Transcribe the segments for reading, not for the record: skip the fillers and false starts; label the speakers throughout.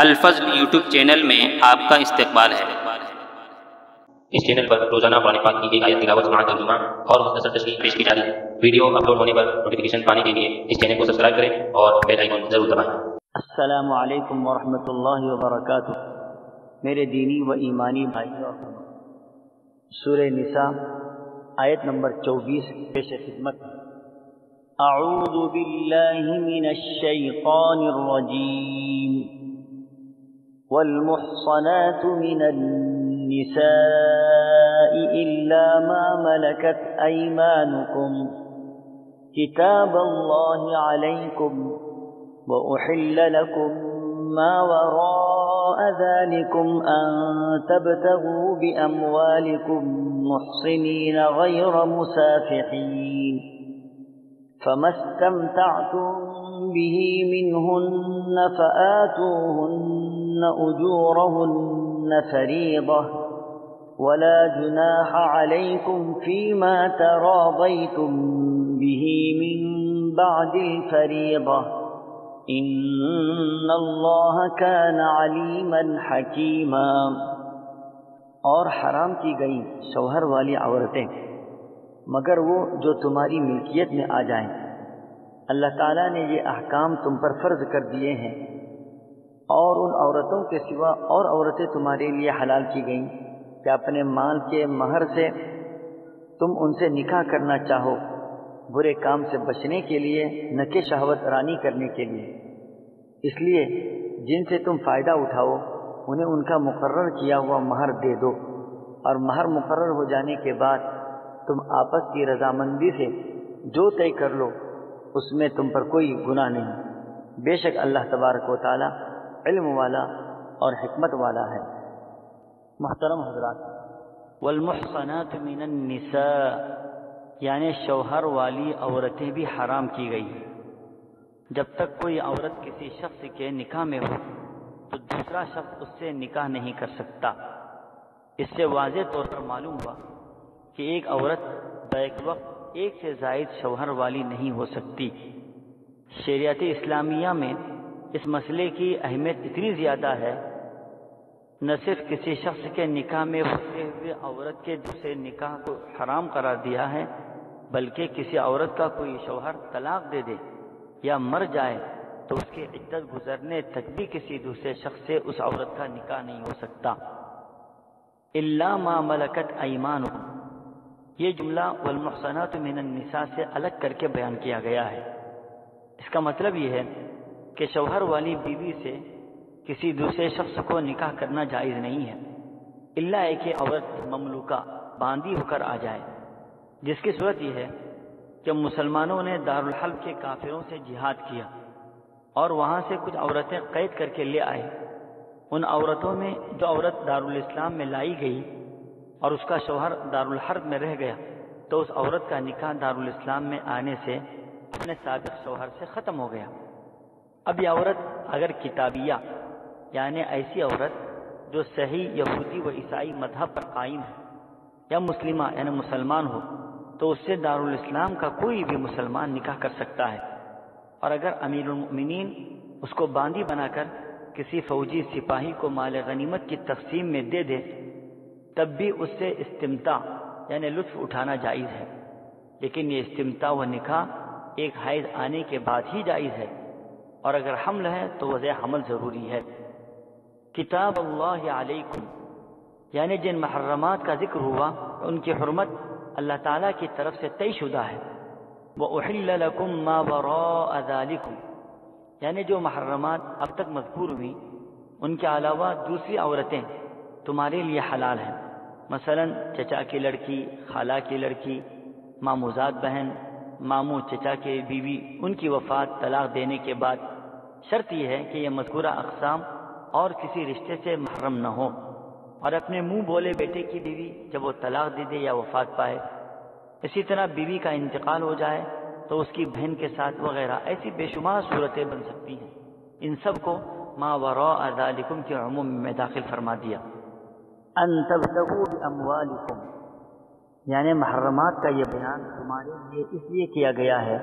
Speaker 1: الفضل YouTube channel میں آپ کا استقبال ہے۔
Speaker 2: اس چینل پر روزانہ قرآن پاک کی ایک آیت تلاوت سماعت ترجمہ اور مختصر تشریح پیش کی جاتی ہے۔ ویڈیو اپلوڈ ہونے پر نوٹیفیکیشن پانے کے لیے اس چینل کو سبسکرائب کریں اور بیل آئیکن ضرور دبائیں۔
Speaker 3: السلام علیکم ورحمۃ اللہ وبرکاتہ۔ میرے دینی و ایمانی بھائیوں، سورہ نساء آیت نمبر 24 پیش خدمت۔ اعوذ باللہ من الشیطان الرجیم۔ والمحصنات من النساء إلا ما ملكت أيمانكم كتاب الله عليكم وأحل لكم ما وراء ذلكم أن تبتغوا بأموالكم محصنين غير مسافحين فما استمتعتم به منهن فآتوهن أجورهن فريضة ولا جناح عليكم فيما تراضيتم به من بعد الفريضة ان اللہ کان علیما حکیما۔ اور حرام کی گئی شوہر والی عورتیں مگر وہ جو تمہاری ملکیت میں آ جائیں۔ اللہ تعالیٰ نے یہ احکام تم پر فرض کر دیے ہیں، اور ان عورتوں کے سوا اور عورتیں تمہارے لیے حلال کی گئیں کہ اپنے مال کے مہر سے تم ان سے نکاح کرنا چاہو، برے کام سے بچنے کے لیے نہ کہ شہوت رانی کرنے کے لیے۔ اس لیے جن سے تم فائدہ اٹھاؤ انہیں ان کا مقرر کیا ہوا مہر دے دو، اور مہر مقرر ہو جانے کے بعد تم آپس کی رضامندی سے جو طے کر لو اس میں تم پر کوئی گناہ نہیں۔ بے شک اللہ تبارک و تعالی علم والا اور حکمت والا ہے۔ محترم حضرات، والمحصنات من النساء یعنی شوہر والی عورتیں بھی حرام کی گئی۔ جب تک کوئی عورت کسی شخص کے نکاح میں ہو تو دوسرا شخص اس سے نکاح نہیں کر سکتا۔ اس سے واضح طور پر معلوم ہوا کہ ایک عورت بیک وقت ایک سے زائد شوہر والی نہیں ہو سکتی۔ شریعت اسلامیہ میں اس مسئلے کی اہمیت اتنی زیادہ ہے، نہ صرف کسی شخص کے نکاح میں ہوتے ہوئے عورت کے دوسرے نکاح کو حرام قرار دیا ہے، بلکہ کسی عورت کا کوئی شوہر طلاق دے دے یا مر جائے تو اس کی عدت گزرنے تک بھی کسی دوسرے شخص سے اس عورت کا نکاح نہیں ہو سکتا۔ الا ما ملکت ایمانکم، یہ جملہ والمحصنات من النساء سے الگ کر کے بیان کیا گیا ہے۔ اس کا مطلب یہ ہے کہ شوہر والی بیوی سے کسی دوسرے شخص کو نکاح کرنا جائز نہیں ہے، الا ایک ہی عورت مملوکہ باندھی ہو کر آ جائے، جس کی صورت یہ ہے کہ مسلمانوں نے دارالحرب کے کافروں سے جہاد کیا اور وہاں سے کچھ عورتیں قید کر کے لے آئے۔ ان عورتوں میں جو عورت دارالاسلام میں لائی گئی اور اس کا شوہر دارالحرب میں رہ گیا تو اس عورت کا نکاح دارالاسلام میں آنے سے اپنے سابق شوہر سے ختم ہو گیا۔ اب یہ عورت اگر کتابیہ یعنی ایسی عورت جو صحیح یہودی و عیسائی مذہب پر قائم ہے یا مسلمہ یعنی مسلمان ہو تو اس سے دارالاسلام کا کوئی بھی مسلمان نکاح کر سکتا ہے، اور اگر امیر المؤمنین اس کو باندھی بنا کر کسی فوجی سپاہی کو مال غنیمت کی تقسیم میں دے دے تب بھی اس سے استمتاع یعنی لطف اٹھانا جائز ہے، لیکن یہ استمتاع و نکاح ایک حیض آنے کے بعد ہی جائز ہے، اور اگر حمل ہے تو وضع حمل ضروری ہے۔ کتاب اللہ علیکم یعنی جن محرمات کا ذکر ہوا ان کی حرمت اللہ تعالیٰ کی طرف سے طے شدہ ہے۔ وَأُحِلَّ لَكُم مَّا وَرَاءَ ذَلِكُمْ یعنی جو محرمات اب تک مذکور ہوئی ان کے علاوہ دوسری عورتیں تمہارے لیے حلال ہیں، مثلا چچا کی لڑکی، خالہ کی لڑکی، ماموزاد بہن، ماموں چچا کے بیوی، ان کی وفات طلاق دینے کے بعد شرط یہ ہے کہ یہ مذکورہ اقسام اور کسی رشتے سے محرم نہ ہو، اور اپنے منہ بولے بیٹے کی بیوی جب وہ طلاق دے دے یا وفات پائے، اسی طرح بیوی کا انتقال ہو جائے تو اس کی بہن کے ساتھ وغیرہ ایسی بے شمار صورتیں بن سکتی ہیں۔ ان سب کو ما وراء ذالکم کے عموم میں داخل فرما دیا۔ ان تبتغوا باموالکم یعنی محرمات کا یہ بیان تمہارے لیے اس لیے کیا گیا ہے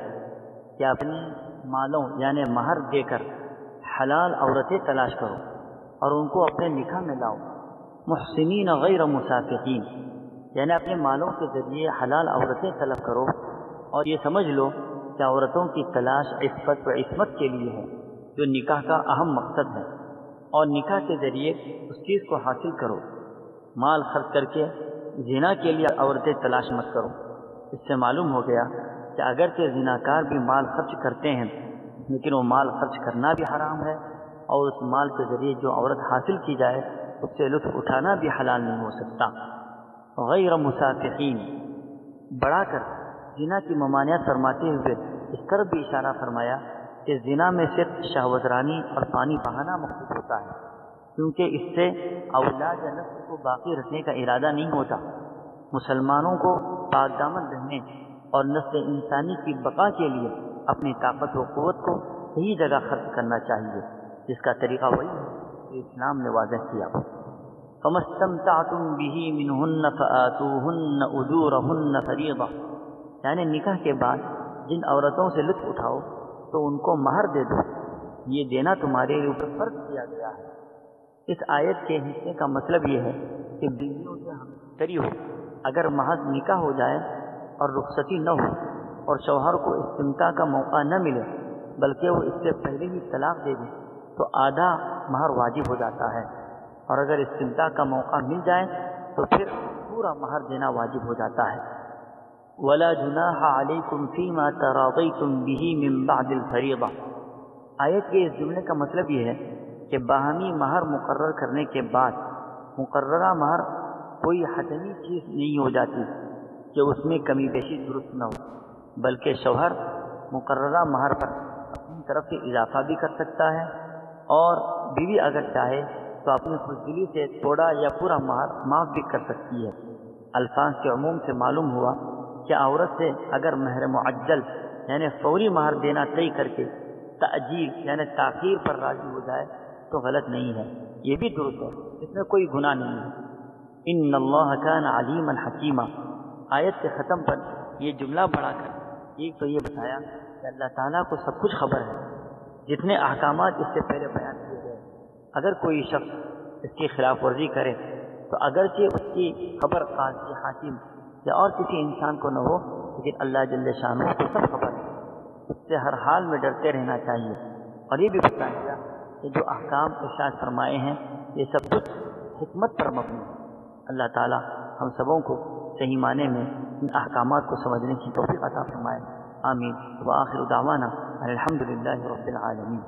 Speaker 3: کہ اپنے مالوں یعنی مہر دے کر حلال عورتیں تلاش کرو، اور ان کو اپنے نکاح میں لاؤ، محسنین غیر مسافحین، یعنی اپنے مالوں کے ذریعے حلال عورتیں طلب کرو، اور یہ سمجھ لو کہ عورتوں کی تلاش عفت و عصمت کے لیے ہے، جو نکاح کا اہم مقصد ہے، اور نکاح کے ذریعے اس چیز کو حاصل کرو۔ مال خرچ کر کے زنا کے لیے عورتیں تلاش مت کرو۔ اس سے معلوم ہو گیا کہ اگرچہ زناکار بھی مال خرچ کرتے ہیں، لیکن وہ مال خرچ کرنا بھی حرام ہے، اور اس مال کے ذریعے جو عورت حاصل کی جائے اس سے لطف اٹھانا بھی حلال نہیں ہو سکتا۔ غیر مسافحین بڑھا کر زنا کی ممانعت فرماتے ہوئے اس طرف بھی اشارہ فرمایا کہ زنا میں صرف شہوت رانی اور پانی بہانا مقصود ہوتا ہے، کیونکہ اس سے اولاد یا نسل کو باقی رکھنے کا ارادہ نہیں ہوتا۔ مسلمانوں کو پاک دامن رہنے اور نسل انسانی کی بقا کے لیے اپنی طاقت و قوت کو صحیح جگہ خرچ کرنا چاہیے، جس کا طریقہ وہی ہے کہ اسلام نے واضح کیا۔ فَمَا اسْتَمْتَعْتُمْ بِهِ مِنْهُنَّ فَآتُوهُنَّ أُجُورَهُنَّ فَرِيضَةً، یعنی نکاح کے بعد جن عورتوں سے لطف اٹھاؤ تو ان کو مہر دے دو، یہ دینا تمہارے اوپر فرض کیا گیا ہے۔ اس آیت کے حصے کا مطلب یہ ہے کہ بیویوں سے ہمدردی ہو، اگر محض نکاح ہو جائے اور رخصتی نہ ہو اور شوہر کو استمتاع کا موقع نہ ملے بلکہ وہ اس سے پہلے ہی طلاق دے دے تو آدھا مہر واجب ہو جاتا ہے، اور اگر استمتاع کا موقع مل جائے تو پھر پورا مہر دینا واجب ہو جاتا ہے۔ وَلَا جُنَاحَ عَلَيْكُمْ فِي مَا تَرَاضَيْتُمْ بِهِ مِنْ بَعْدِ الْفَرِيضَةِ، آیت کے اس جملے کا مطلب یہ ہے کہ باہمی مہر مقرر کرنے کے بعد مقررہ مہر کوئی حتمی چیز نہیں ہو جاتی کہ اس میں کمی بیشی درست نہ ہو، بلکہ شوہر مقررہ مہر پر اپنی طرف سے اضافہ بھی کر سکتا ہے، اور بیوی اگر چاہے تو اپنی فضیلی سے تھوڑا یا پورا مہر معاف بھی کر سکتی ہے۔ الفاظ کے عموم سے معلوم ہوا کہ عورت سے اگر مہر معجل یعنی فوری مہر دینا طے کر کے تأجیل یعنی تاخیر پر راضی ہو جائے تو غلط نہیں ہے، یہ بھی درست ہے، اس میں کوئی گناہ نہیں ہے۔ ان اللہ کان علیما حکیما، آیت کے ختم پر یہ جملہ بڑھا کر ایک تو یہ بتایا کہ اللہ تعالیٰ کو سب کچھ خبر ہے، جتنے احکامات اس سے پہلے بیان کیے گئے، اگر کوئی شخص اس کی خلاف ورزی کرے تو اگرچہ اس کی خبر قاضی حاکم یا اور کسی انسان کو نہ ہو، لیکن اللہ جل شانہ کو سب خبر ہے، اس سے ہر حال میں ڈرتے رہنا چاہیے۔ اور یہ بھی بتایا گیا کہ جو احکام ارشاد فرمائے ہیں یہ سب کچھ حکمت پر مبنی ہے۔ اللہ تعالی ہم سبوں کو صحیح معنی میں ان احکامات کو سمجھنے کی توفیق عطا فرمائے، آمین۔ وآخر دعوانا الحمدللہ رب العالمین۔